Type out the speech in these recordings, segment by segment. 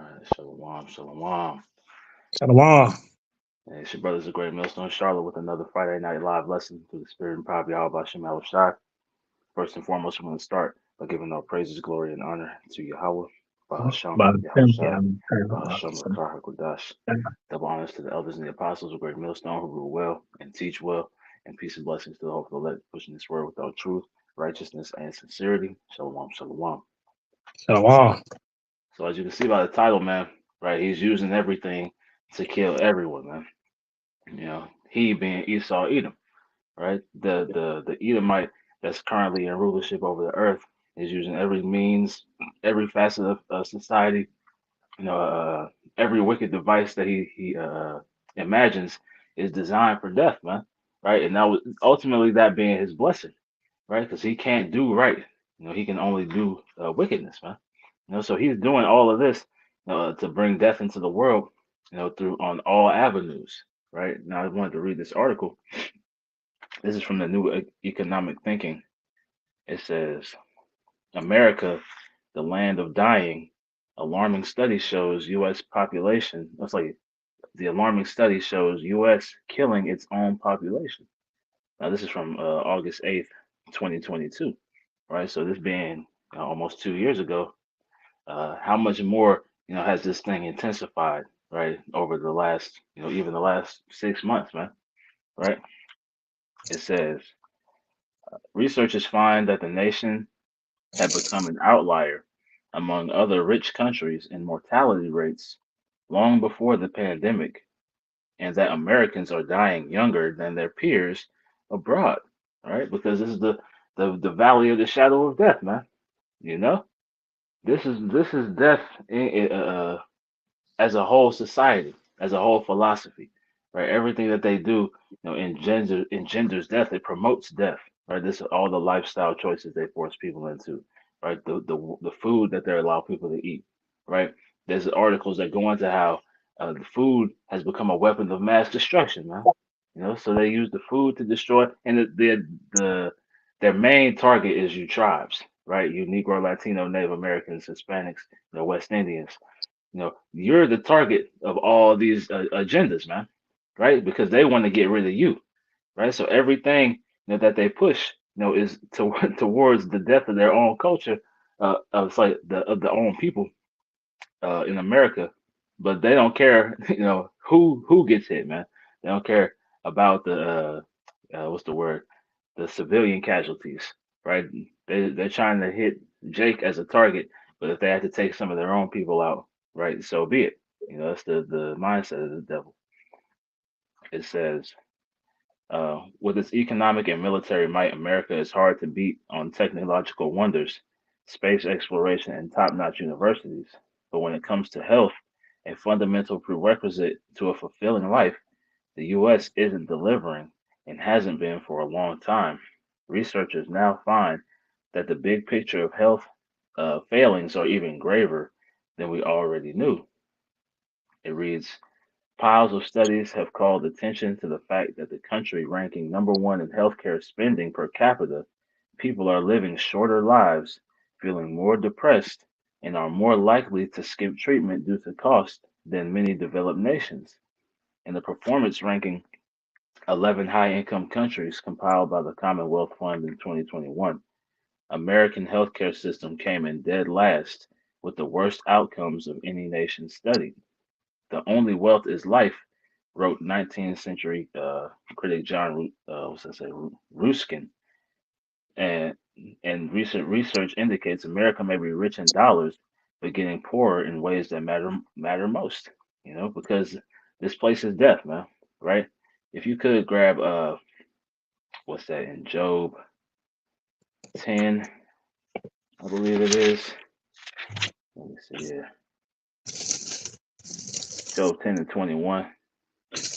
right, shalom, shalom. Shalom. Hey, it's your brothers of Great Millstone, Charlotte, with another Friday Night Live lesson through the Spirit and Power of Yahweh Shem Shai. First and foremost, we're going to start by giving all praises, glory, and honor to Yahweh, Bahasham, But Yahweh thank Shai, you. Bahasham, Rakar HaKodash. Double honors to the elders and the apostles of Great Millstone who rule well and teach well, and peace and blessings to the hope of the elect, pushing this word without truth, righteousness, and sincerity. Shalom, shalom. Shalom. So, as you can see by the title, man, right, he's using everything to kill everyone, man. He being Esau Edom, right? The Edomite that's currently in rulership over the earth is using every means, every facet of society, you know, every wicked device that he imagines is designed for death, man, right? And now ultimately that being his blessing, right? Because he can't do right, he can only do wickedness, man. So he's doing all of this to bring death into the world, through on all avenues, right? Now I wanted to read this article. This is from the New Economic Thinking. It says, America, the land of dying. Alarming study shows U.S. population. It's like the alarming study shows U.S. killing its own population. Now, this is from August 8th, 2022, right? So, this being almost 2 years ago, how much more, has this thing intensified, right, over the last, even the last 6 months, man, right? It says, researchers find that the nation had become an outlier among other rich countries in mortality rates long before the pandemic, and that Americans are dying younger than their peers abroad, right? Because this is the valley of the shadow of death, man. You know, this is death as a whole society, as a whole philosophy, right? Everything that they do, engenders death. It promotes death, right? This is all the lifestyle choices they force people into, right? The food that they allow people to eat, right? There's articles that go into how the food has become a weapon of mass destruction, man. So they use the food to destroy, and their main target is you tribes, right? You Negro, Latino, Native Americans, Hispanics, West Indians. You're the target of all these agendas, man, right? Because they want to get rid of you, right? So everything that they push, is towards the death of their own culture, of like of the own people in America, but they don't care, who gets hit, man. They don't care about the what's the word, the civilian casualties, right? They're trying to hit Jake as a target, but if they have to take some of their own people out, right, so be it. That's the mindset of the devil. It says, with its economic and military might, America is hard to beat on technological wonders, space exploration, and top-notch universities. But when it comes to health, a fundamental prerequisite to a fulfilling life, the U.S. isn't delivering and hasn't been for a long time. Researchers now find that the big picture of health failings are even graver than we already knew. It reads, piles of studies have called attention to the fact that the country ranking number one in healthcare spending per capita, people are living shorter lives, feeling more depressed, and are more likely to skip treatment due to cost than many developed nations. In the performance ranking, 11 high income countries compiled by the Commonwealth Fund in 2021, American healthcare system came in dead last with the worst outcomes of any nation studied. The only wealth is life, wrote 19th century critic John what's that say, Ruskin. And recent research indicates America may be rich in dollars, but getting poorer in ways that matter most. Because this place is death, man. Right? If you could grab what's that in Job 10, I believe it is. Let me see here. Job 10 and 21,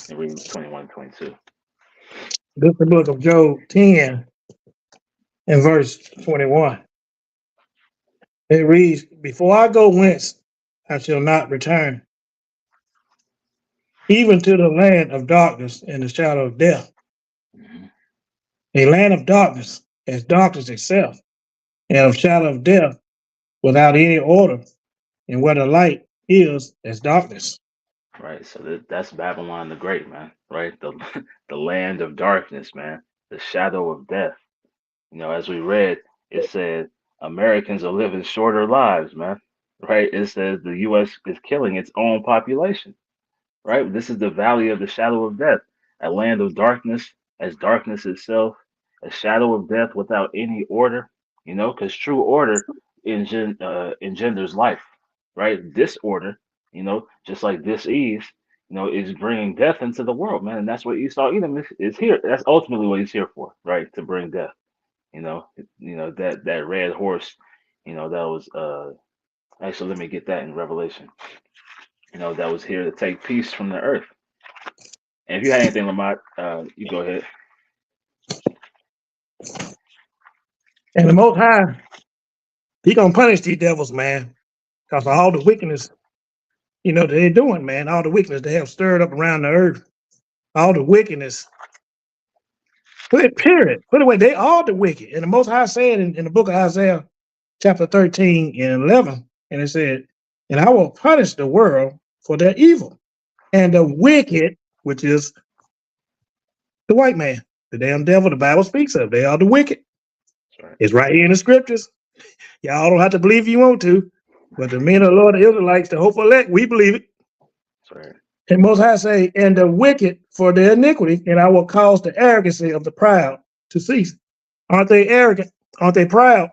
and read 21 and 22. This is the book of Job 10 and verse 21. It reads, before I go whence I shall not return, even to the land of darkness and the shadow of death. Mhm. A land of darkness as darkness itself, and of shadow of death without any order, and where the light is as darkness. Right. So that's Babylon the Great, man. Right. The the land of darkness, man. The shadow of death. As we read, it said Americans are living shorter lives, man. Right. It says the U.S. is killing its own population. Right. This is the valley of the shadow of death, a land of darkness, as darkness itself, a shadow of death without any order. Because true order engenders life. Right. Disorder, just like dis-ease, is bringing death into the world, man. And that's what Esau Edom is here. That's ultimately what he's here for, right? To bring death. That red horse, that was actually, let me get that in Revelation. That was here to take peace from the earth. And if you had anything, Lamont, you go ahead. And the Most High, He gonna punish these devils, man, because of all the wickedness, that they're doing, man. All the wickedness they have stirred up around the earth, all the wickedness. Put it, period. Put it away. They are the wicked. And the Most High said in the book of Isaiah, chapter 13 and 11, and it said, "And I will punish the world for their evil, and the wicked, which is the white man, the damn devil the Bible speaks of. They are the wicked. Right. It's right here in the scriptures. Y'all don't have to believe if you want to, but the men of the Lord, the Israelites, the hopeful elect, we believe it. Right. And Most High say, and the wicked for their iniquity, and I will cause the arrogancy of the proud to cease." Aren't they arrogant? Aren't they proud?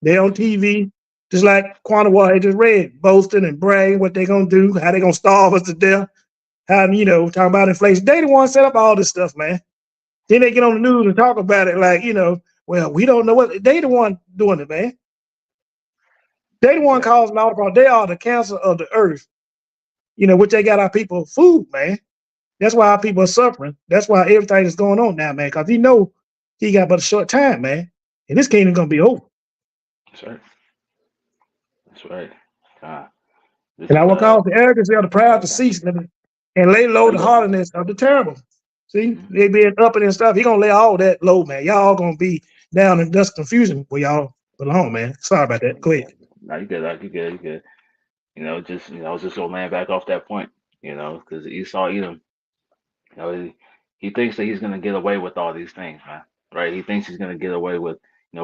They're on TV, just like Quanah had just read, boasting and bragging what they're gonna do, how they're gonna starve us to death, how talking about inflation. They the ones set up all this stuff, man. Then they get on the news and talk about it like, well, we don't know what they the one doing it, man. They the one Exactly. causing all the problems. They are the cancer of the earth, which they got our people food, man. That's why our people are suffering. That's why everything is going on now, man. Because he got but a short time, man. And this kingdom gonna be over. That's right. That's right. God, this And I is will cause the arrogance of the proud to cease and lay low the hardness of the terrible. See, Mhm. they being upping and stuff. He gonna lay all that low, man. Y'all gonna be down in dust confusion where y'all belong, man. Sorry about that. Go ahead. No, you good. You good. You good. I was just gonna land back off that point. Because Esau Edom, he thinks that he's gonna get away with all these things, man. Right? He thinks he's gonna get away with,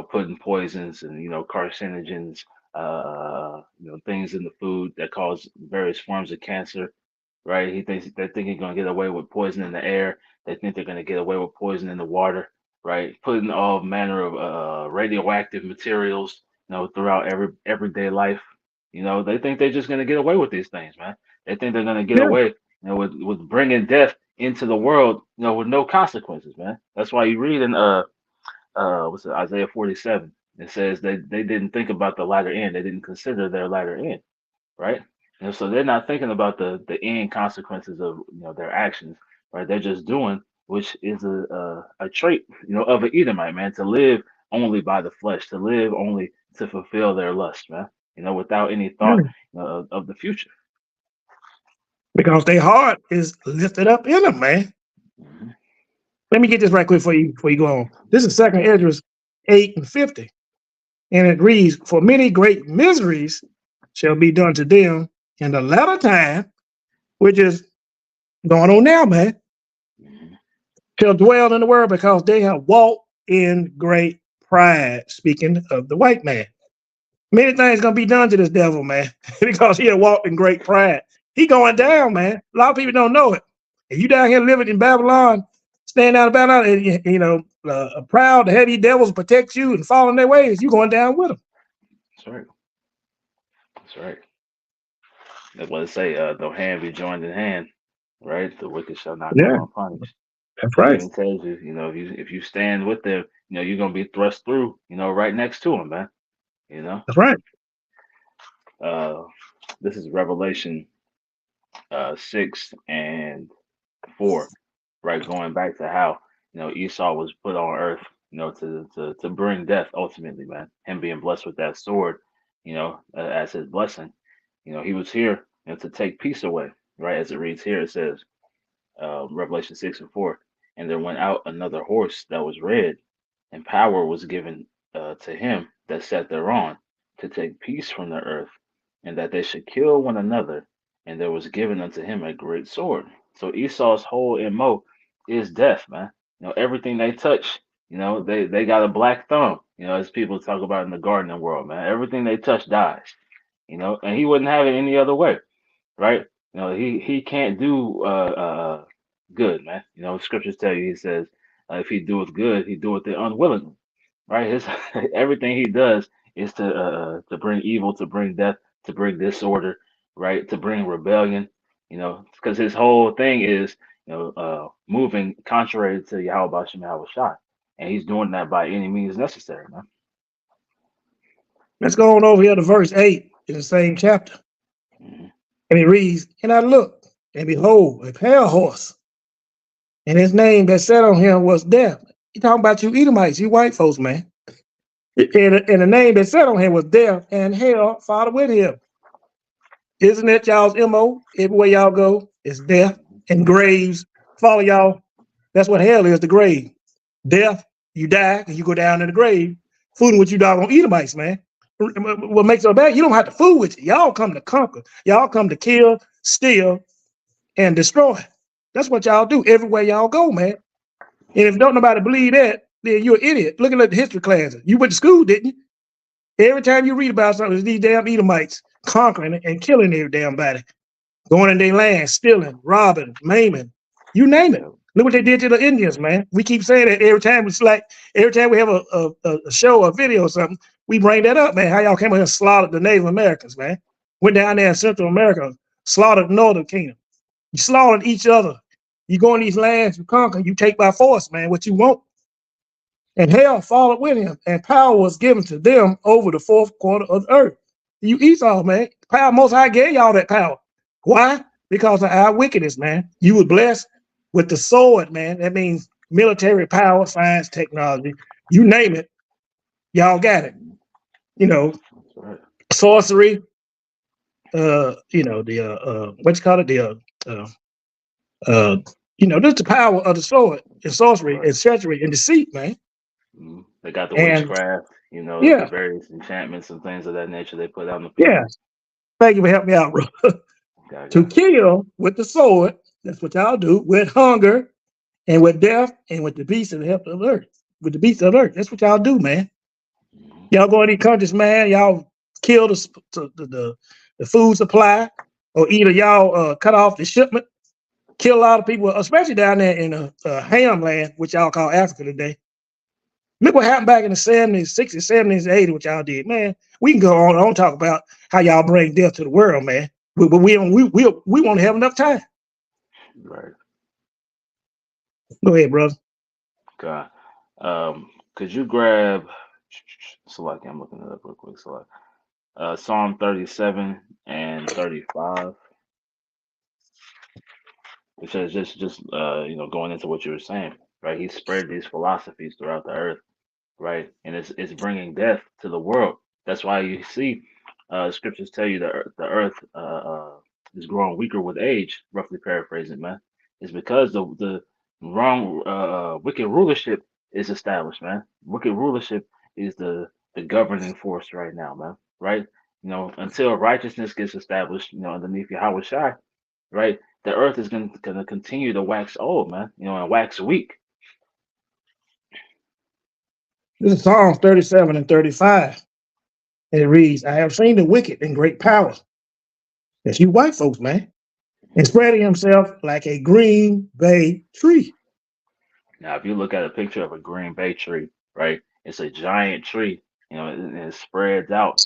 putting poisons and carcinogens, things in the food that cause various forms of cancer. Right? They think he's gonna get away with poison in the air. They think they're gonna get away with poison in the water. Right? Putting all manner of radioactive materials, throughout everyday life. They think they're just gonna get away with these things, man. They think they're gonna get Yeah. away, with bringing death into the world, with no consequences, man. That's why you read in what's it, Isaiah 47. It says they didn't think about the latter end. They didn't consider their latter end, right? So they're not thinking about the end consequences of their actions, right? They're just doing, which is a trait, of an Edomite, man, to live only by the flesh, to live only to fulfill their lust, man. Without any thought, Yeah. of the future. Because their heart is lifted up in them, man. Hmm. Let me get this right quick before you go on. This is Second Esdras 8 and 50. And it reads, "For many great miseries shall be done to them in the latter time," which is going on now, man, Hmm. "shall dwell in the world because they have walked in great pride." Speaking of the white man. Many things gonna be done to this devil, man, because he had walked in great pride. He going down, man. A lot of people don't know it. And you down here living in Babylon, staying out of Babylon, and proud to have these devils protect you and follow their ways, you going down with them. That's right. That's right. That's what it say. Though hand be joined in hand, right? The wicked shall not Yeah, go unpunished. that's It right. even tells you, if you stand with them, you're gonna be thrust through, right next to them, man. You know. That's right. Uh, this is Revelation 6 and 4, right? Going back to how Esau was put on earth, to bring death ultimately, man. Him being blessed with that sword, as his blessing. He was here, to take peace away, right? As it reads here, it says, Revelation 6 and 4, and there went out another horse that was red, and power was given to him that sat thereon to take peace from the earth and that they should kill one another, and there was given unto him a great sword. So Esau's whole MO is death, man. Everything they touch, they got a black thumb, as people talk about in the gardening world, man. Everything they touch dies, and he wouldn't have it any other way, right? He can't do good, man. Scriptures tell you, he says, if he doeth good, he doeth it unwillingly, right? His everything he does is to bring evil, to bring death, to bring disorder, right? To bring rebellion, because his whole thing is, moving contrary to Yahweh Shem Yahweh Shai, and he's doing that by any means necessary, man. Let's go on over here to verse 8 in the same chapter. Hmm. And it reads, and I looked, and behold, a pale horse, and his name that sat on him was Death. You talking about you Edomites, you white folks, man. And the name that sat on him was Death, and hell followed with him. Isn't that y'all's MO? Everywhere y'all go, it's death and graves follow y'all. That's what hell is, the grave. Death, you die, and you go down in the grave, fooling with you doggone Edomites, man. What makes it bad? You don't have to fool with you. Y'all come to conquer. Y'all come to kill, steal, and destroy. That's what y'all do everywhere y'all go, man. And if don't nobody believe that, then you're an idiot. Looking at the history classes. You went to school, didn't you? Every time you read about something, it's these damn Edomites conquering and killing every damn body. Going in their land, stealing, robbing, maiming, you name it. Look what they did to the Indians, man. We keep saying that every time. It's like every time we have a show or video or something, we bring that up, man. How y'all came here and slaughtered the Native Americans, man. Went down there in Central America, slaughtered the Northern Kingdom. You slaughtered each other. You go in these lands, you conquer, you take by force, man, what you want. And hell followed with him, and power was given to them over the fourth quarter of the earth. You Esau, man. Power, Most High gave y'all that power. Why? Because of our wickedness, man. You were blessed with the sword, man. That means military power, science, technology, you name it, y'all got it. Right. Sorcery, what you call it, just the power of the sword and sorcery Right. and treachery and deceit, man. They got the And witchcraft, the yeah, various enchantments and things of that nature they put on the people. yeah. Thank you for helping me out, bro. To Got kill with the sword, that's what y'all do, with hunger and with death and with the beasts of the help of the earth. With the beasts of the earth. That's what y'all do, man. Y'all go in these countries, man, y'all kill the food supply, or either y'all cut off the shipment, kill a lot of people, especially down there in Ham land, which y'all call Africa today. Look what happened back in the 70s, 60s, 70s, 80s, what y'all did, man. We can go on and talk about how y'all bring death to the world, man. But we won't have enough time. Right. Go ahead, brother. God. Could you grab Select? I'm looking it up real quick. Select. Psalm 37 and 35. Which is just going into what you were saying, right? He spread these philosophies throughout the earth, right? And it's bringing death to the world. That's why you see scriptures tell you the earth is growing weaker with age, roughly paraphrasing, man. It's because the wrong wicked rulership is established, man. Wicked rulership is the governing force right now, man. Right? Until righteousness gets established, underneath Yahweh Shai, right? The earth is gonna continue to wax old, man, and wax weak. This is Psalms 37 and 35. And it reads, I have seen the wicked in great power. That's you white folks, man. And spreading himself like a green bay tree. Now, if you look at a picture of a green bay tree, right, it's a giant tree, and it spreads out,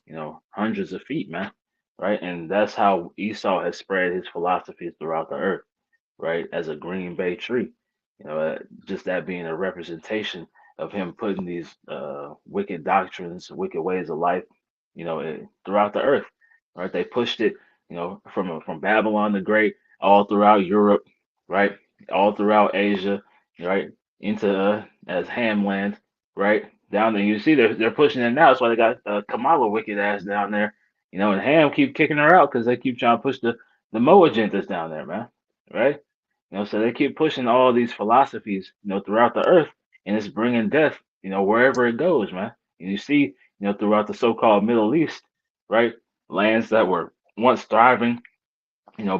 hundreds of feet, man, right? And that's how Esau has spread his philosophies throughout the earth, right, as a green bay tree. Just that being a representation of him putting these wicked doctrines, wicked ways of life, throughout the earth, right? They pushed it, from Babylon the Great all throughout Europe, right, all throughout Asia, right, into as Hamland, right, down there. You see, they're pushing it now. That's why they got Kamala wicked ass down there, and Ham keep kicking her out because they keep trying to push the Mo agendas down there, man, right? So they keep pushing all these philosophies, throughout the earth, and it's bringing death, wherever it goes, man. And you see, throughout the so-called Middle East, right? Lands that were once thriving,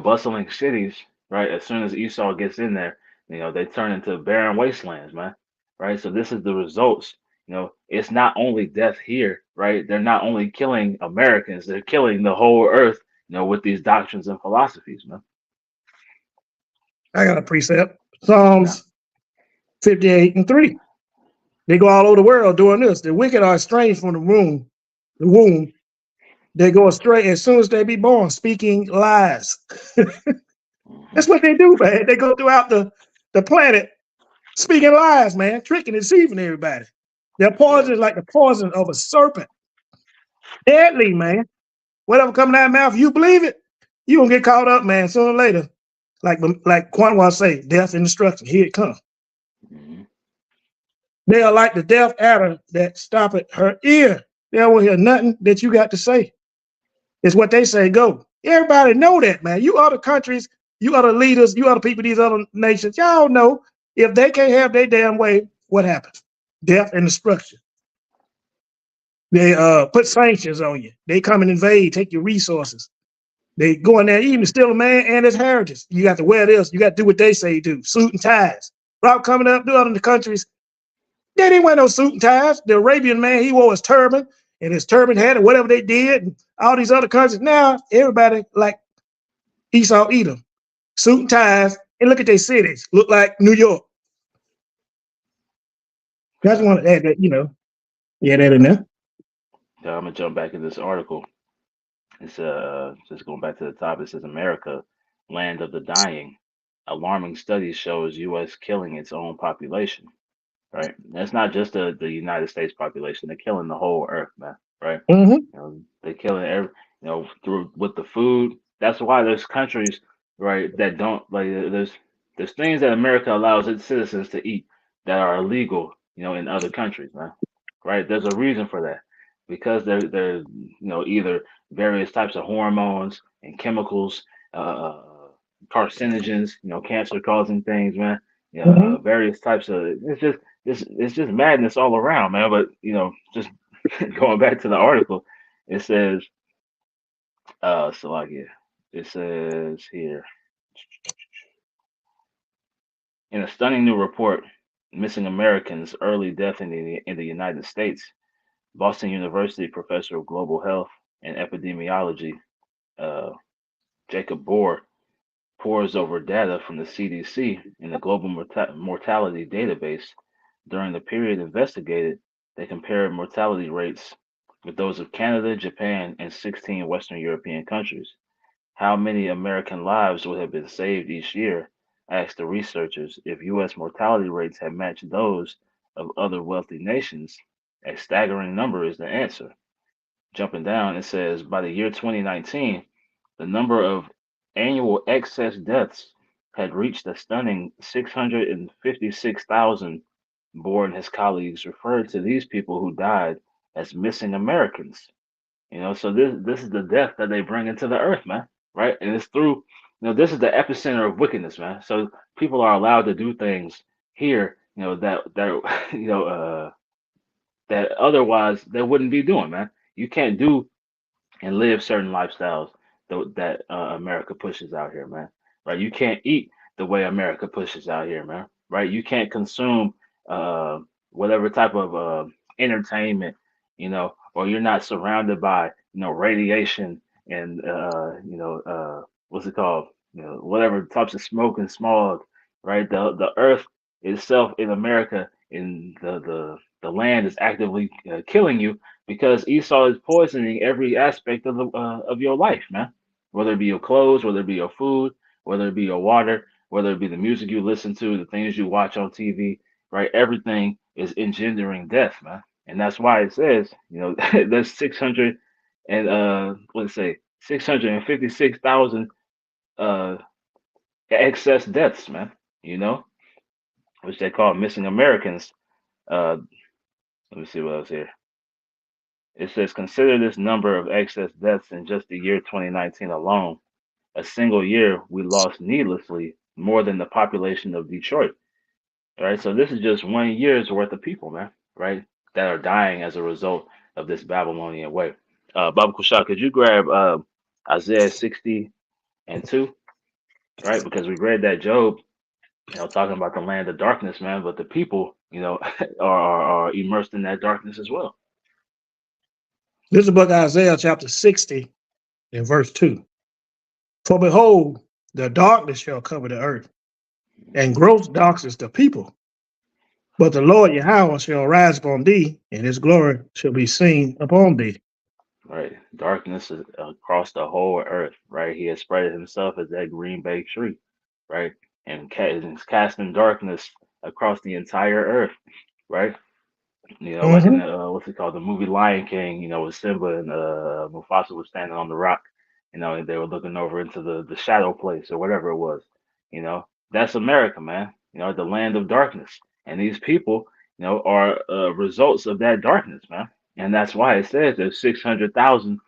bustling cities, right? As soon as Esau gets in there, they turn into barren wastelands, man. Right? So this is the results. It's not only death here, right? They're not only killing Americans, they're killing the whole earth, with these doctrines and philosophies, man. I got a precept. Yeah. Psalms 58:3. They go all over the world doing this. The wicked are estranged from the womb. They go astray as soon as they be born, speaking lies. Hmm. That's what they do, man. They go throughout the planet speaking lies, man, tricking and deceiving everybody. Their Yeah. poison is like the poison of a serpent. Deadly, man. Whatever coming out of their mouth, you believe it, you gonna get caught up, man, sooner or later. Like Quanwa say, death and destruction. Here it comes. Hmm. They are like the deaf adder that stoppeth her ear. They don't hear nothing that you got to say. It's what they say, go. Everybody know that, man. You other countries, you other leaders, you other people, these other nations, y'all know if they can't have their damn way, what happens? Death and destruction. They put sanctions on you. They come and invade, take your resources. They go in there, even steal a man and his heritage. You got to wear this. You got to do what they say you do. Suit and ties. Rob coming up, do other the countries. They didn't wear no suit and ties. The Arabian man, he wore his turban and his turban hat or whatever they did. And all these other countries. Now everybody like Esau Edom, suit and ties. And look at their cities. Look like New York. I just Yeah. want to add that, yeah, that in there. So I'm gonna jump back in this article. It's just going back to the top. It says America, land of the dying. Alarming study shows U.S. killing its own population. Right? That's not just the United States population. They're killing the whole earth, man. Right? Mm-hmm. They're killing every, through with the food. That's why there's countries, right, that don't like. There's things that America allows its citizens to eat that are illegal, in other countries, man. Right? There's a reason for that because they're either various types of hormones and chemicals, carcinogens, cancer causing things, man. Yeah, Mm-hmm. various types of it's just madness all around, man. But just going back to the article, it says, so like yeah, it says here in a stunning new report, missing Americans' early death in the United States. Boston University professor of global health and epidemiology, uh, Jacob Bohr, pores over data from the CDC and the Global Mortality Database. During the period investigated, they compared mortality rates with those of Canada, Japan, and 16 Western European countries. How many American lives would have been saved each year? Asked the researchers if U.S. mortality rates had matched those of other wealthy nations. A staggering number is the answer. Jumping down, it says by the year 2019, the number of annual excess deaths had reached a stunning 656,000. Bohr and his colleagues referred to these people who died as missing Americans. So this is the death that they bring into the earth, man, right? And it's through, this is the epicenter of wickedness, man. So people are allowed to do things here, that that otherwise they wouldn't be doing, man. You can't do and live certain lifestyles that America pushes out here, man. Right? You can't eat the way America pushes out here, man. Right? You can't consume uh, whatever type of entertainment, or you're not surrounded by radiation and what's it called? Whatever types of smoke and smog. Right? The earth itself in America in the land is actively killing you because Esau is poisoning every aspect of your life, man. Whether it be your clothes, whether it be your food, whether it be your water, whether it be the music you listen to, the things you watch on TV, right? Everything is engendering death, man. And that's why it says, there's 600 and what's it say, 656,000 uh excess deaths, man. You know, which they call missing Americans. Let me see what else here. It says, consider this number of excess deaths in just the year 2019 alone. A single year, we lost needlessly more than the population of Detroit. All right, so this is just 1 year's worth of people, man, right, that are dying as a result of this Babylonian way. Baba Kushal, could you grab Isaiah 60:2, right? Because we read that Job, talking about the land of darkness, man, but the people, are immersed in that darkness as well. This is the book of Isaiah chapter 60 and verse 2. For behold, the darkness shall cover the earth, and gross darkness the people. But the Lord Yahweh shall rise upon thee, and his glory shall be seen upon thee. Right, darkness is across the whole earth, right? He has spread himself as that green bay tree, right, and is casting darkness across the entire earth, right? Like in Mm-hmm. the what's it called, the movie Lion King, with Simba and Mufasa was standing on the rock, and they were looking over into the shadow place or whatever it was. That's America, man. The land of darkness, and these people, are results of that darkness, man. And that's why it says there's 600,000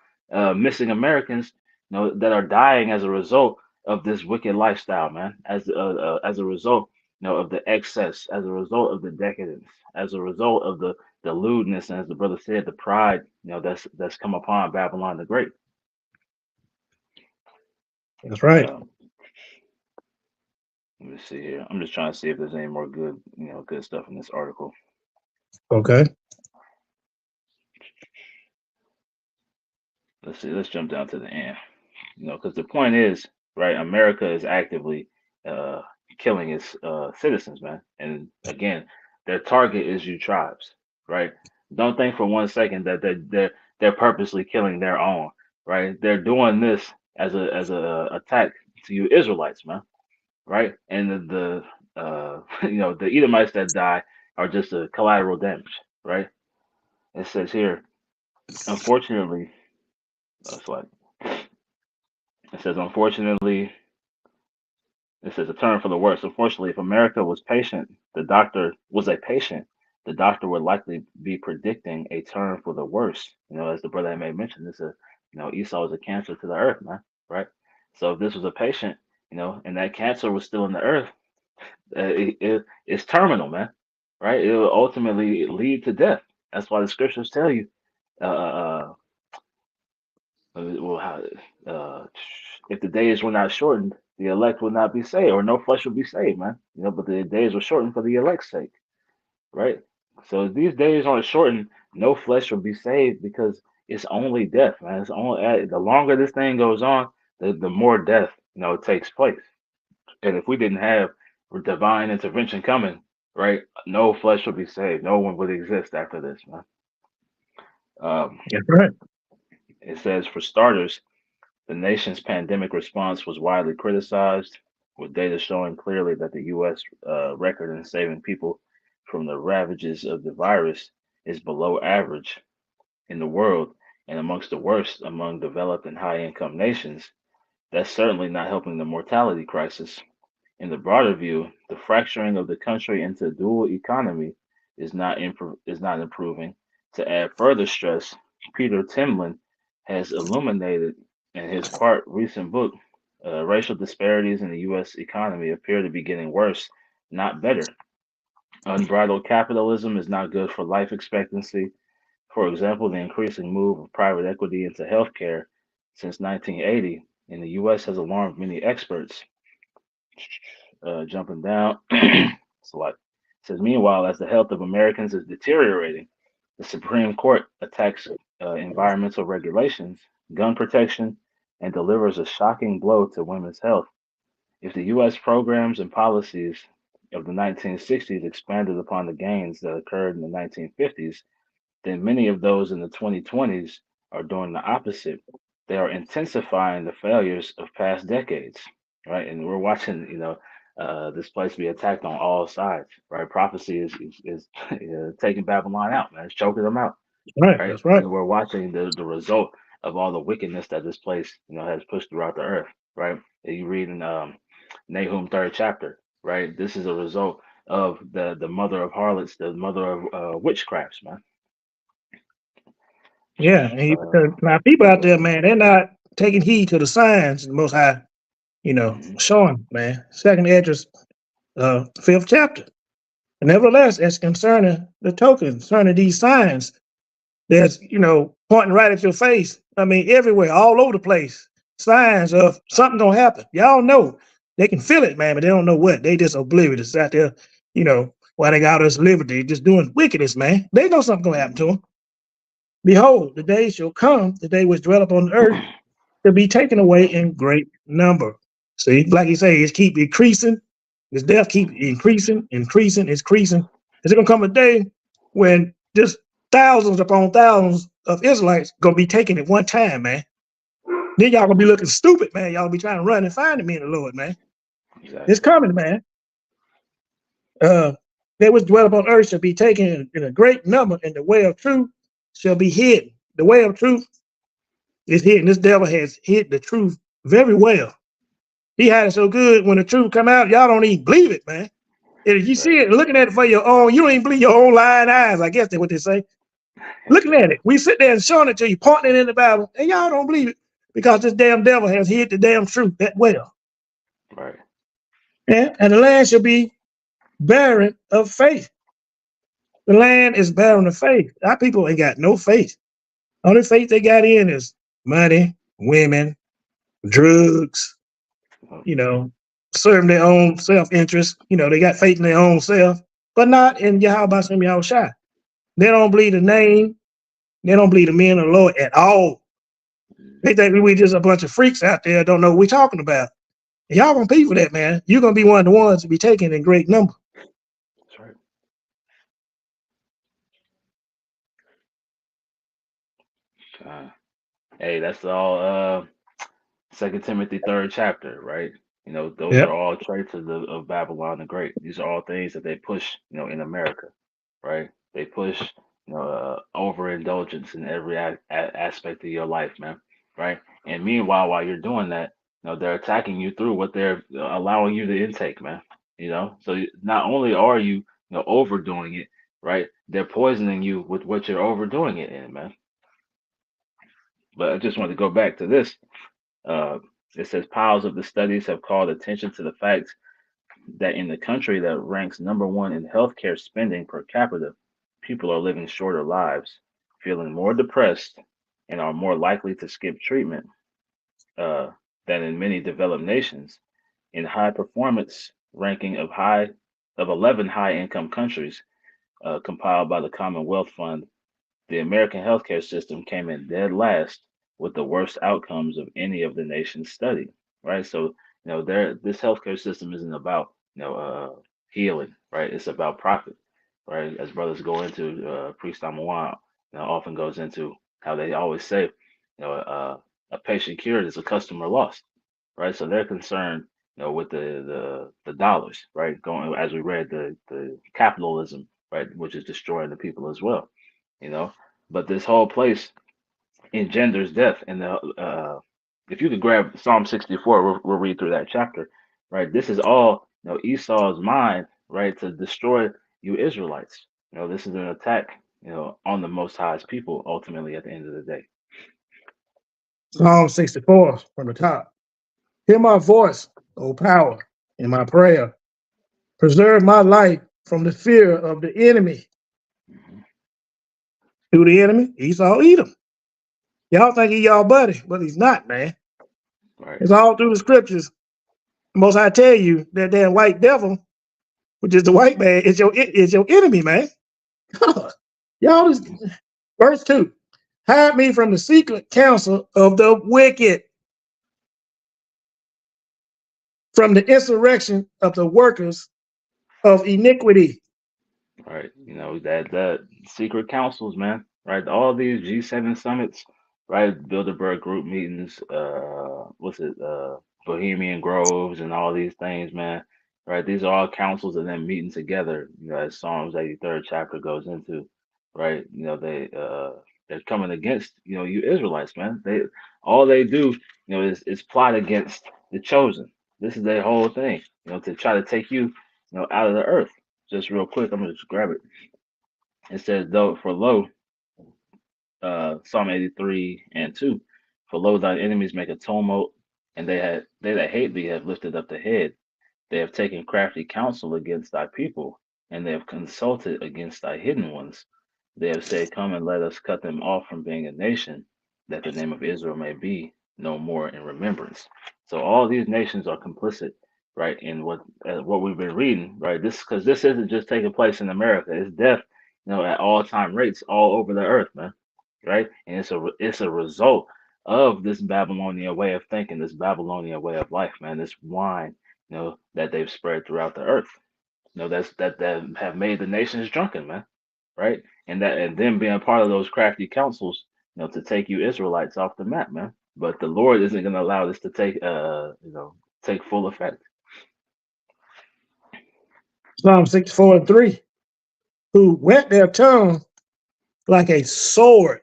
missing Americans, that are dying as a result of this wicked lifestyle, man. As a result, of the excess, as a result of the decadence, as a result of the lewdness, and as the brother said, the pride, that's come upon Babylon the Great. That's right. Let me see here. I'm just trying to see if there's any more good stuff in this article. Okay. Let's see. Let's jump down to the end. Because the point is, right? America is actively killing its citizens, man. And again, their target is you tribes, right? Don't think for 1 second that they're purposely killing their own, right? They're doing this as a attack to you Israelites, man, right? And the Edomites that die are just a collateral damage, right? It says here, unfortunately, it's like it says, unfortunately, it says a turn for the worse. Unfortunately, if America was patient, the doctor would likely be predicting a turn for the worse. As the brother may mentioned, Esau is a cancer to the earth, man, right? So if this was a patient, and that cancer was still in the earth, it's terminal, man, right? It will ultimately lead to death. That's why the scriptures tell you, uh, well, if the days were not shortened, the elect would not be saved, or no flesh would be saved, man. But the days were shortened for the elect's sake, right? So if these days aren't shortened, no flesh will be saved because it's only death, man. It's only the longer this thing goes on, the more death, takes place. And if we didn't have divine intervention coming, right, no flesh would be saved. No one would exist after this, man. That's right. It says, for starters, the nation's pandemic response was widely criticized, with data showing clearly that the U.S. Record in saving people from the ravages of the virus is below average in the world and amongst the worst among developed and high income nations. That's certainly not helping the mortality crisis. In the broader view, the fracturing of the country into a dual economy is not improving. To add further stress, Peter Timlin has illuminated in his part recent book, racial disparities in the U.S. economy appear to be getting worse, not better. Unbridled capitalism is not good for life expectancy. For example, the increasing move of private equity into healthcare since 1980 in the U.S. has alarmed many experts. Jumping down, so it says, meanwhile, as the health of Americans is deteriorating, the Supreme Court attacks environmental regulations, gun protection, and delivers a shocking blow to women's health. If the U.S. programs and policies of the 1960s expanded upon the gains that occurred in the 1950s, then many of those in the 2020s are doing the opposite. They are intensifying the failures of past decades, right? And we're watching, this place be attacked on all sides, right? Prophecy is taking Babylon out, man. It's choking them out, That's right. right? That's right. And we're watching the result of all the wickedness that this place, has pushed throughout the earth, right? And you read in Nahum 3rd chapter, right? This is a result of the mother of harlots, the mother of witchcrafts, man. Yeah. Now people out there, man, they're not taking heed to the signs the Most High, Mhm. showing, man. Second Esdras, 5th chapter. Nevertheless, as concerning the tokens, concerning these signs, That's, pointing right at your face. I mean, everywhere, all over the place. Signs of something gonna happen. Y'all know. They can feel it, man, but they don't know what. They just oblivious out there, while they got us liberty, just doing wickedness, man. They know something gonna happen to them. Behold, the day shall come, the day which dwell upon the earth, to be taken away in great number. See, like you say, it's keep increasing. This death keep increasing, increasing. Is it gonna come a day when just thousands upon thousands of Israelites gonna be taken at one time, man? Then y'all gonna be looking stupid, man. Y'all be trying to run and find me in the Lord, man. Exactly. It's coming, man. They which dwell upon earth shall be taken in a great number, and the way of truth shall be hidden. The way of truth is hidden. This devil has hid the truth very well. He had it so good when the truth come out, y'all don't even believe it, man. And if you see it, looking at it for your own, you don't even believe your own lying eyes. I guess that's what they say. Looking at it, we sit there and showing it to you, pointing it in the Bible, and y'all don't believe it because this damn devil has hid the damn truth that well. Right. Yeah? And the land shall be barren of faith. The land is barren of faith. Our people ain't got no faith. Only faith they got in is money, women, drugs, serving their own self-interest. They got faith in their own self, but not in Yahweh Shem Yahushua. They don't believe the name. They don't believe the men of the Lord at all. They think we just a bunch of freaks out there don't know what we're talking about. And y'all gonna pay for that, man. You're gonna be one of the ones to be taken in great number. That's right. Hey, that's all 2 Timothy 3rd chapter, right? Those Yep. are all traits of Babylon the Great. These are all things that they push, in America, right? They push, overindulgence in every aspect of your life, man, right? And meanwhile, while you're doing that, they're attacking you through what they're allowing you to intake, man. So not only are you, overdoing it, right? They're poisoning you with what you're overdoing it in, man. But I just want to go back to this. Uh, it says piles of the studies have called attention to the fact that in the country that ranks number one in healthcare spending per capita, people are living shorter lives, feeling more depressed, and are more likely to skip treatment uh, than in many developed nations. In high performance ranking of 11 high income countries compiled by the Commonwealth Fund, the American healthcare system came in dead last with the worst outcomes of any of the nations studied. Right, so this healthcare system isn't about healing, right? It's about profit, right? As brothers go into Priest Amawan, often goes into how they always say, a patient cured is a customer lost, right? So they're concerned, with the dollars, right? Going as we read the capitalism, right, which is destroying the people as well, you know. But this whole place engenders death, and if you could grab Psalm 64, we'll read through that chapter, right? This is all Esau's mind, right, to destroy you Israelites. This is an attack, on the Most High's people ultimately at the end of the day. Psalm 64 from the top. Hear my voice, O power, in my prayer. Preserve my life from the fear of the enemy. Mhm. Who the enemy? Esau, Edom. Y'all think he y'all buddy, but he's not, man. Right. It's all through the scriptures. Most I tell you, that damn white devil, which is the white man, is your enemy, man. Y'all just verse 2. Hide me from the secret counsel of the wicked, from the insurrection of the workers of iniquity. Right. That secret councils, man. Right. All these G7 summits, right? Bilderberg group meetings, what's it, Bohemian Groves and all these things, man. Right. These are all councils and then meeting together, as Psalms 83rd chapter goes into. Right. They're coming against, you Israelites, man. All they do, is plot against the chosen. This is their whole thing, to try to take you, out of the earth. Just real quick, I'm gonna just grab it. It says, though, for lo, Psalm 83 and 2, for lo, thine enemies make a tumult, and they that hate thee have lifted up the head. They have taken crafty counsel against thy people, and they have consulted against thy hidden ones. They have said, "Come and let us cut them off from being a nation, that the name of Israel may be no more in remembrance." So all these nations are complicit, right, in what we've been reading, right? This because this isn't just taking place in America; it's death, at all time rates all over the earth, man, right? And it's a result of this Babylonian way of thinking, this Babylonian way of life, man. This wine, that they've spread throughout the earth, that have made the nations drunken, man, right? And them being part of those crafty councils, to take you Israelites off the map, man. But the Lord isn't going to allow this to take full effect. Psalm 64:3, who wet their tongue like a sword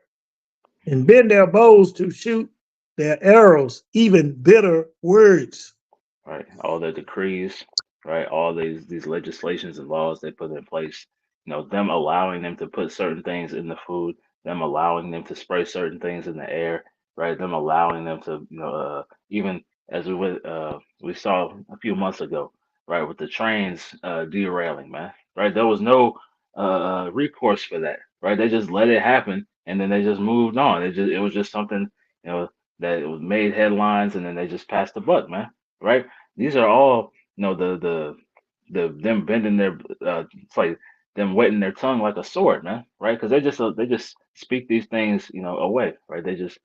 and bend their bows to shoot their arrows, even bitter words. Right, all the decrees, right, all these legislations and laws they put in place, them allowing them to put certain things in the food, them allowing them to spray certain things in the air, right, them allowing them to, even as we saw a few months ago, right, with the trains derailing, man, right, there was no recourse for that, right, they just let it happen and then they just moved on. It was just something, that it was made headlines and then they just passed the buck, man, right? These are all, the them bending their it's like them wetting their tongue like a sword, man, right? Because they just speak these things, away, right? It's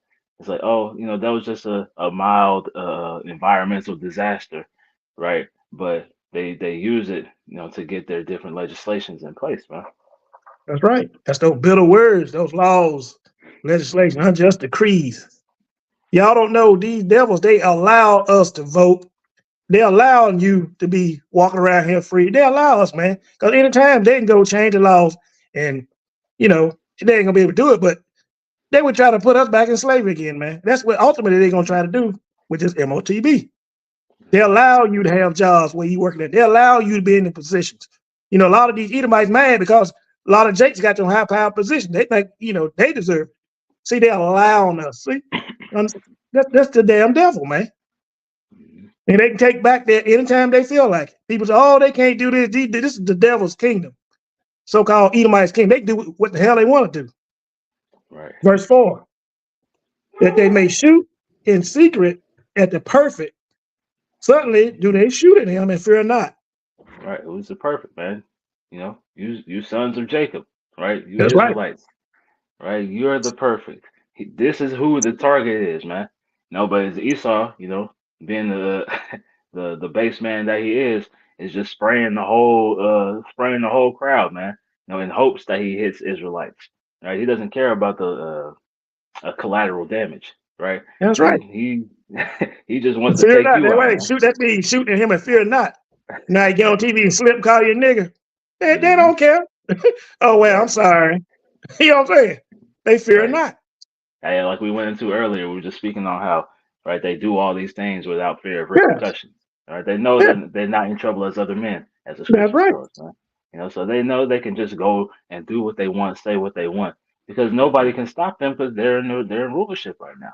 like, oh, that was just a mild environmental disaster, right? But they use it, to get their different legislations in place, man. That's right. That's those bitter words, those laws, legislation, unjust decrees. Y'all don't know these devils, they allow us to vote. They allowing you to be walking around here free. They allow us, man. Because anytime they can go change the laws and, they ain't going to be able to do it, but they would try to put us back in slavery again, man. That's what ultimately they're going to try to do with this MOTB. They allow you to have jobs where you working at. They allow you to be in the positions. A lot of these Edomites mad because a lot of Jakes got them high power positions. They think, they deserve it. See, they're allowing us. See, that's the damn devil, man. And they can take back there anytime they feel like it. People say, oh, they can't do this. This is the devil's kingdom. So-called Edomites kingdom. They do what the hell they want to do. Right. Verse 4, that they may shoot in secret at the perfect. Suddenly do they shoot at him and fear not. Right. Who's the perfect, man? You sons of Jacob, right? You That's right. Israelites, right? You're the perfect. This is who the target is, man. No, but it's Esau, being the the base man that he is just spraying the whole crowd, man. In hopes that he hits Israelites. Right? He doesn't care about the collateral damage, right? That's right. He he just wants to Fear take not. you That out, way, man. that means shooting at him and fear not. Now you get on TV and slip call you a nigga. They Hmm. don't care. Oh, well, I'm Right. sorry. You know what I'm saying? They fear Right. not. Hey, like we went into earlier, we were just speaking on how, right, they do all these things without fear of Yes. repercussions. Right? They know Yeah, that they're not in trouble as other men, as the that's scriptures right. tell us, man. So they know they can just go and do what they want, say what they want, because nobody can stop them because they're in rulership right now,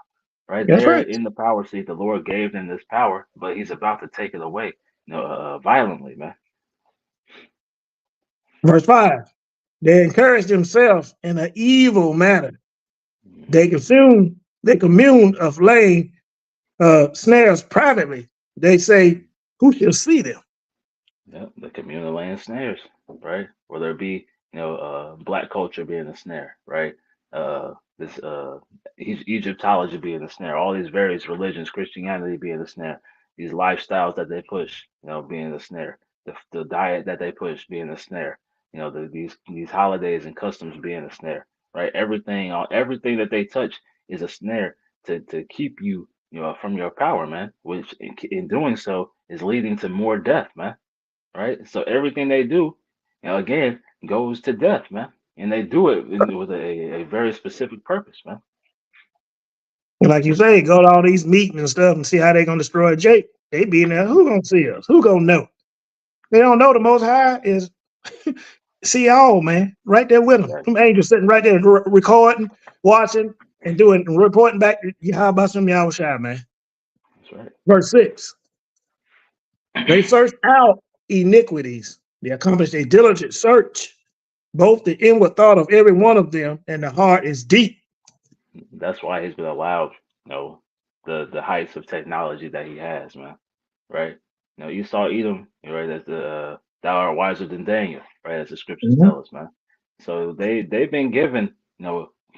right? That's They're right. in the power seat. The Lord gave them this power, but He's about to take it away, violently, man. Verse 5. They encourage themselves in an evil manner. Hmm. They commune of laying snares privately. They say, who shall see them? Yep, the communal land snares, right? Whether it be, black culture being a snare, right? This Egyptology being a snare, all these various religions, Christianity being a snare, these lifestyles that they push, being a snare, the diet that they push being a snare, these holidays and customs being a snare, right? Everything that they touch is a snare to keep you, from your power, man. Which in doing so is leading to more death, man, right? So everything they do, again, goes to death, man. And they do it with a very specific purpose, man. And like you say, go to all these meetings and stuff and see how they going to destroy Jake. They be in there. Who going to see us? Who going to know? They don't know the Most High is see all, man, right there with them. Right. Some angels sitting right there recording, watching, and doing and reporting back to how about some Yahweh Shai, man. That's right. Verse 6. They search out iniquities. They accomplish a diligent search. both the inward thought of every one of them and the heart is deep. That's why he's been allowed, the heights of technology that he has, man. Right? You saw Edom, right? As the thou art wiser than Daniel, right? As the scriptures Mhm. tell us, man. So they've been given,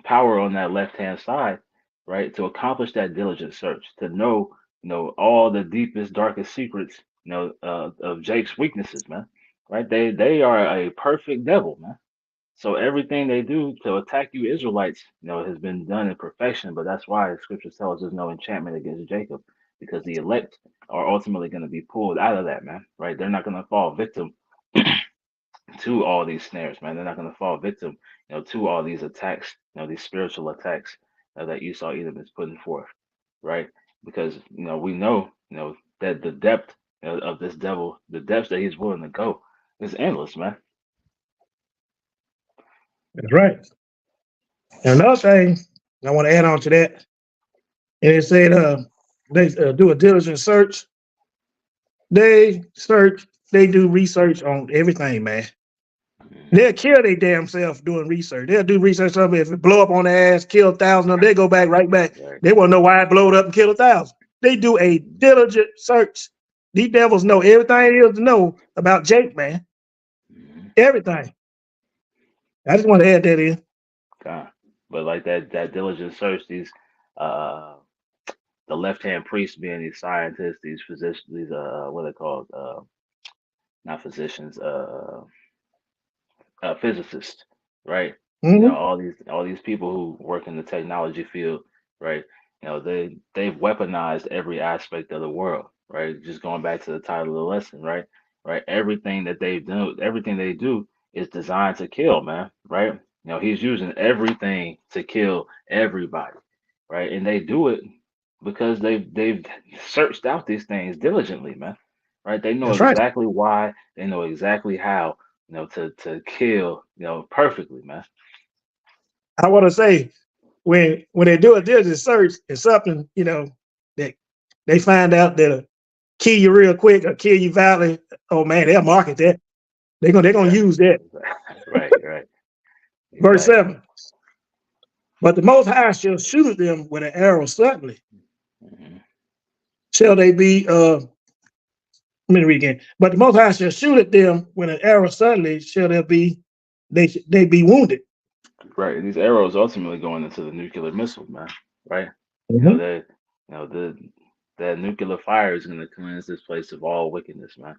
power on that left hand side, right, to accomplish that diligent search, to know, all the deepest, darkest secrets, of Jake's weaknesses, man. Right? They are a perfect devil, man. So everything they do to attack you Israelites, has been done in perfection. But that's why the scriptures tell us there's no enchantment against Jacob, because the elect are ultimately going to be pulled out of that, man. Right? They're not going to fall victim to all these snares, man. They're not going to fall victim, to all these attacks, these spiritual attacks that Esau Edom is putting forth, right? Because we know, that the depth of this devil, the depths that he's willing to go, is endless, man. That's right. And another thing I want to add on to that, and it said they do a diligent search. They search, they do research on everything, man. They'll kill their damn self doing research. They'll do research on if it blow up on their ass, kill 1,000 of them, they go back right back. Right. They want to know why it blowed up and killed 1,000. They do a diligent search. These devils know everything there is to know about Jake, man. Mhm. Everything. I just want to add that in. God. But like that diligent search, these uh the left hand priests being these scientists, these physicians, these what are they called? Not physicians, physicists, right? Mhm. All these people who work in the technology field, right? They've weaponized every aspect of the world, right? Just going back to the title of the lesson, right? Right. Everything that they do, everything they do is designed to kill, man. Right. He's using everything to kill everybody, right? And they do it because they've searched out these things diligently, man. Right? They know That's right. exactly why, they know exactly how, to kill, perfectly, man. I want to say when they do a diligent search, it's something, that they find out that'll kill you real quick or kill you violently. Oh man, they'll market that. They're gonna Exactly. use that. Right, right. Verse Exactly. 7. But the Most High shall shoot them with an arrow suddenly. Hmm. Shall they be, let me read again. But the Most High shall shoot at them with an arrow suddenly, shall they be wounded. Right. These arrows ultimately going into the nuclear missile, man. Right. Mhm. They, the that nuclear fire is going to cleanse this place of all wickedness, man.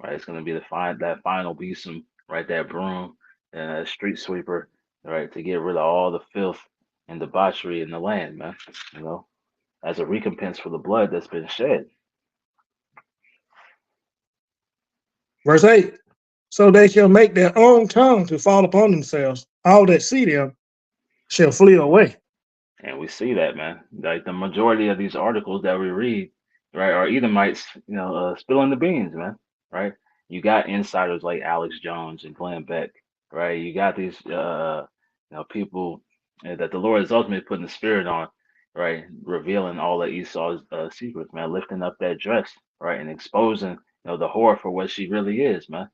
Right. It's going to be that final besom, right? That broom and a street sweeper, right, to get rid of all the filth and debauchery in the land, man. You know, as a recompense for the blood that's been shed. Verse 8. So they shall make their own tongue to fall upon themselves. All that see them shall flee away. And we see that, man. Like the majority of these articles that we read, right, are Edomites, spilling the beans, man. Right? You got insiders like Alex Jones and Glenn Beck, right? You got these, people that the Lord is ultimately putting the spirit on, right, revealing all of Esau's secrets, man, lifting up that dress, right, and exposing, the whore for what she really is, man,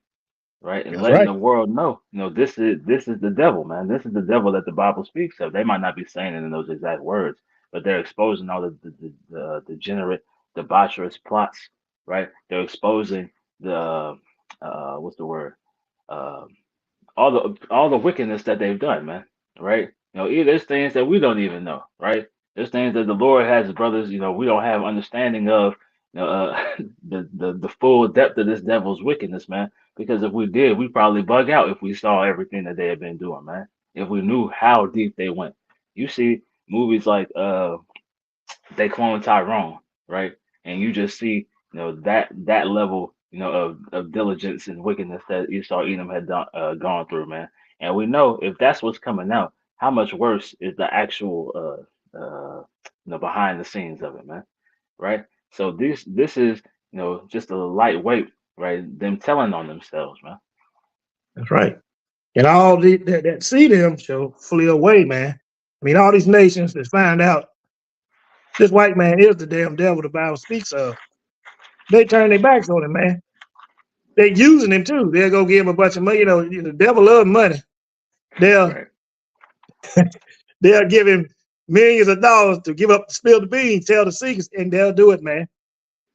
right? And That's letting right. the world know, this is the devil, man. This is the devil that the Bible speaks of. They might not be saying it in those exact words, but they're exposing all the degenerate, debaucherous plots, right? They're exposing the what's the word? Uh, all the wickedness that they've done, man. Right? There's things that we don't even know, right? There's things that the Lord has, brothers. We don't have understanding of. The full depth of this devil's wickedness, man. Because if we did, we'd probably bug out if we saw everything that they had been doing, man. If we knew how deep they went. You see movies like They Clone Tyrone, right? And you just see, that level, of diligence and wickedness that Esau Edom had gone through, man. And we know if that's what's coming out, how much worse is the actual, behind the scenes of it, man. Right? So this is, just a lightweight, right? Them telling on themselves, man. That's right. And all that see them shall flee away, man. I mean, all these nations that find out this white man is the damn devil the Bible speaks of, they turn their backs on him, man. They using him too. They'll go give him a bunch of money. The devil loves money. They'll Right. they'll give him millions of dollars to give up, spill the beans, tell the secrets, and they'll do it, man.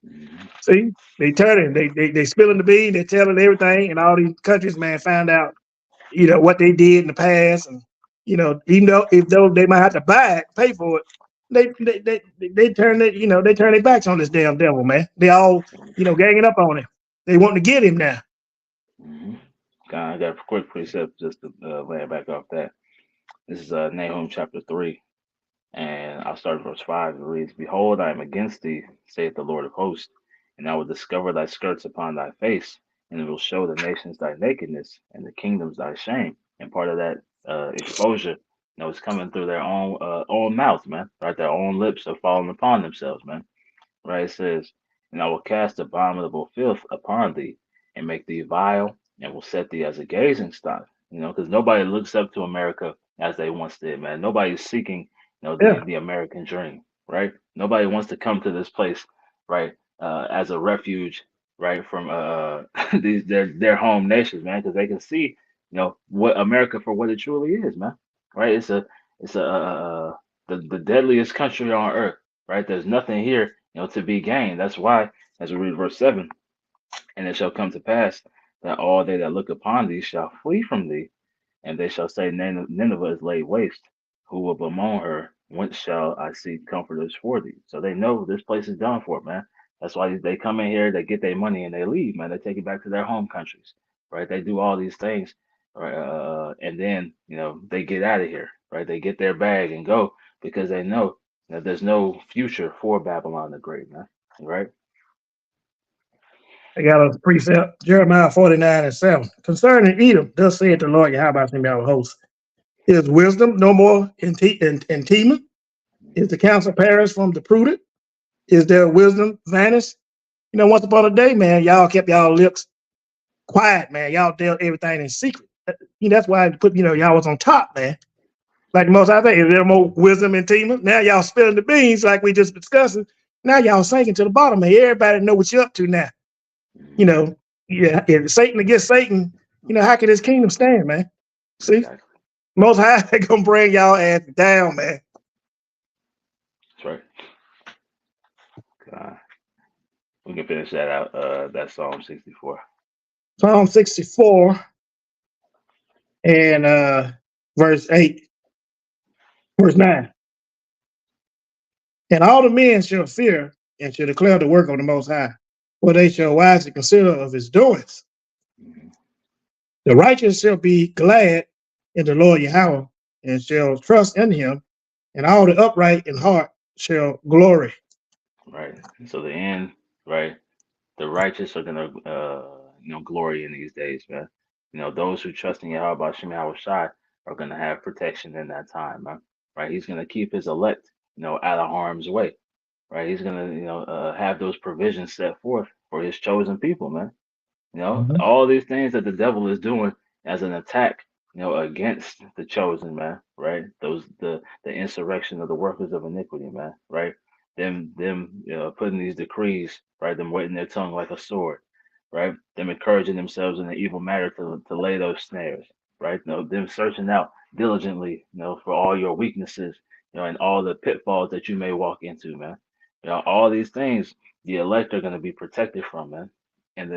Mhm. See, they turning, they spilling the bean, they telling everything, and all these countries, man, found out, what they did in the past, and even though they might have to buy it, pay for it, they turn it, they turn their backs on this damn devil, man. They all, ganging up on him. They want to get him now. Mhm. I got a quick precept just to land back off that. This is Nahum chapter 3, and I'll start at verse 5. It reads, Behold, I am against thee, saith the Lord of hosts, and I will discover thy skirts upon thy face, and will show the nations thy nakedness, and the kingdoms thy shame. And part of that exposure, is coming through their own mouth, man. Right, their own lips are falling upon themselves, man. Right, it says, and I will cast abominable filth upon thee, and make thee vile, and will set thee as a gazing stock. Because nobody looks up to America as they once did, man. Nobody's seeking, Yeah, the American dream, right? Nobody wants to come to this place, right, as a refuge, right, from these their home nations, man, because they can see, what America for what it truly is, man. Right? It's the deadliest country on earth, right? There's nothing here, to be gained. That's why, as we read verse 7, and it shall come to pass that all they that look upon thee shall flee from thee, and they shall say, Nineveh is laid waste. Who will bemoan her? Whence shall I seek comforters for thee? So they know this place is done for, man. That's why they come in here, they get their money, and they leave, man. They take it back to their home countries, right? They do all these things, right? And then, they get out of here, right? They get their bag and go because they know that there's no future for Babylon the Great, man, right? they got a precept, Jeremiah 49:7. Concerning Edom, thus saith the Lord Yahweh our host. Is wisdom no more in Tema? Is the counsel perished from the prudent? Is their wisdom vanished? Once upon a day, man, y'all kept y'all lips quiet, man. Y'all dealt everything in secret. That's why I put, y'all was on top, man. Like the most I think, is there more wisdom in Tema? Now y'all spilling the beans like we just discussing. Now y'all sinking to the bottom, man. Everybody know what you're up to now. You Mhm. know, yeah, if Satan against Satan, how can his kingdom stand, man? See, Exactly. most high gonna bring y'all ass down, man. That's right. Uh, we can finish that out. That's Psalm 64. Psalm 64 and verse 8, verse 9. And all the men shall fear and shall declare the work of the Most High, for they shall wisely consider of his doings. Mhm. The righteous shall be glad in the Lord Yahweh and shall trust in him, and all the upright in heart shall glory. Right. So the end, right? The righteous are gonna, glory in these days, man. Those who trust in Yahweh Shem Yahweh Shai are gonna have protection in that time, man. Right? He's gonna keep his elect, out of harm's way. Right? He's gonna, have those provisions set forth for his chosen people, man. Mhm. All these things that the devil is doing as an attack, against the chosen, man, right? The insurrection of the workers of iniquity, man, right? Them putting these decrees, right? Them wetting their tongue like a sword, right? Them encouraging themselves in the evil matter to lay those snares, right? Them searching out diligently, for all your weaknesses, and all the pitfalls that you may walk into, man. All these things the elect are going to be protected from, man. And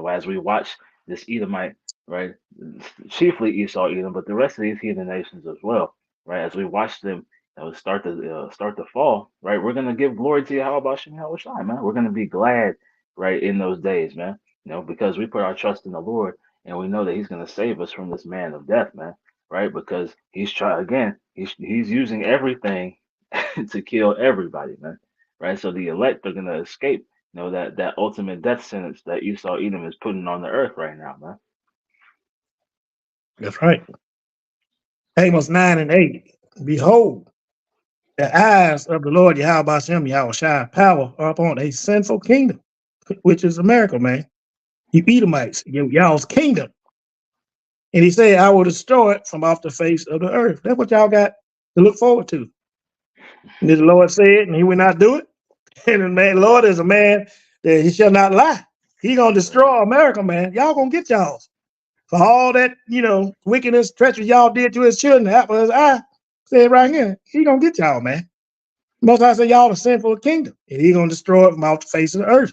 as we watch this Edomite, right, chiefly Esau, Edom, but the rest of these heathen nations as well, right, as we watch them start to fall, right, we're gonna give glory to Yahweh Shem Yahweh Shai, man. We're gonna be glad, right, in those days, man. Because we put our trust in the Lord, and we know that He's gonna save us from this man of death, man. Right, because He's trying again. He's using everything to kill everybody, man. Right, so the elect are gonna escape, that ultimate death sentence that Esau Edom is putting on the earth right now, man. That's right. Amos 9:8. Behold, the eyes of the Lord Yahweh Hashem Yahweh Shai power are upon a sinful kingdom, which is America, man. You Edomites, y'all's kingdom. And he said, I will destroy it from off the face of the earth. That's what y'all got to look forward to. And the Lord said, and he will not do it. And the man, Lord is a man that he shall not lie. He gonna That's right. destroy America, man. Y'all gonna get y'all's. For all that, wickedness, treachery y'all did to his children, the apple of his eye, said right here, he gonna get y'all, man. Most High said y'all the sinful kingdom, and he gonna destroy it from off the face of the earth.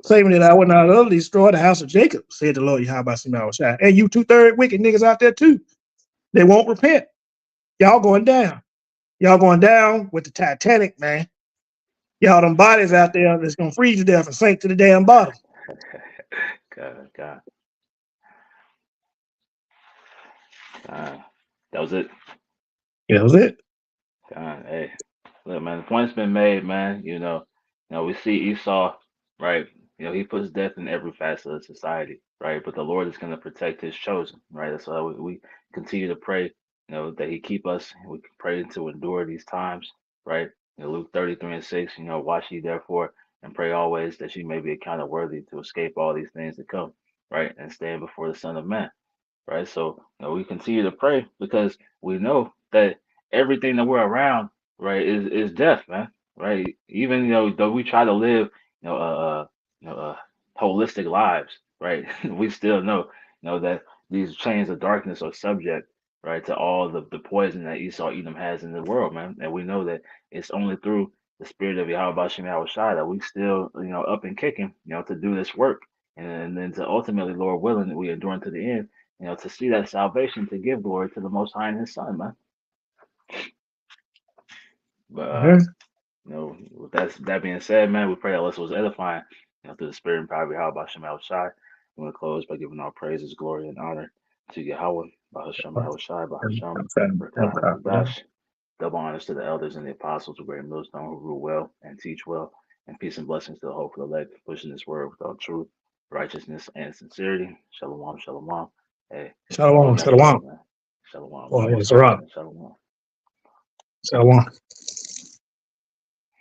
Saving that I would not utterly destroy the house of Jacob, said the Lord Yahweh Shai. And you 2/3 wicked niggas out there too. They won't repent. Y'all going down. Y'all going down with the Titanic, man. Y'all them bodies out there that's gonna freeze to death and sink to the damn bottom. God. That was it. Yeah, that was it. Hey, look, man, the point's been made, man. We see Esau, right? He puts death in every facet of society, right? But the Lord is going to protect His chosen, right? That's why we continue to pray, that He keep us. We can pray to endure these times, right? Luke 33:6, watch ye therefore and pray always that ye may be accounted worthy to escape all these things to come, right? And stand before the Son of Man, right? So we continue to pray because we know that everything that we're around, right, is death, man, right? Even though we try to live, you know, you know, holistic lives, right, we still know that these chains of darkness are subject, right, to all the poison that Esau Edom has in the world, man, and we know that it's only through the spirit of Yahweh Bashem Yahushua that we still, up and kicking, to do this work, and then to ultimately, Lord willing, that we endure to the end, to see that salvation, to give glory to the Most High and His Son, man. But with that being said, man, we pray that this was edifying, through the Spirit and power of Yahweh Bashem Yahushua. I'm going to close by giving all praises, glory, and honor to Yahweh, Bahashem Yahushua, Bahashem, Berkah Hakadosh. Double honors to the elders and the apostles of Great Millstone who rule well and teach well, and peace and blessings to the hope of the elect, pushing this word without truth, righteousness, and sincerity. Shalom, shalom. Hey, Shalom. Shalom. Well, Shalom. Shalom.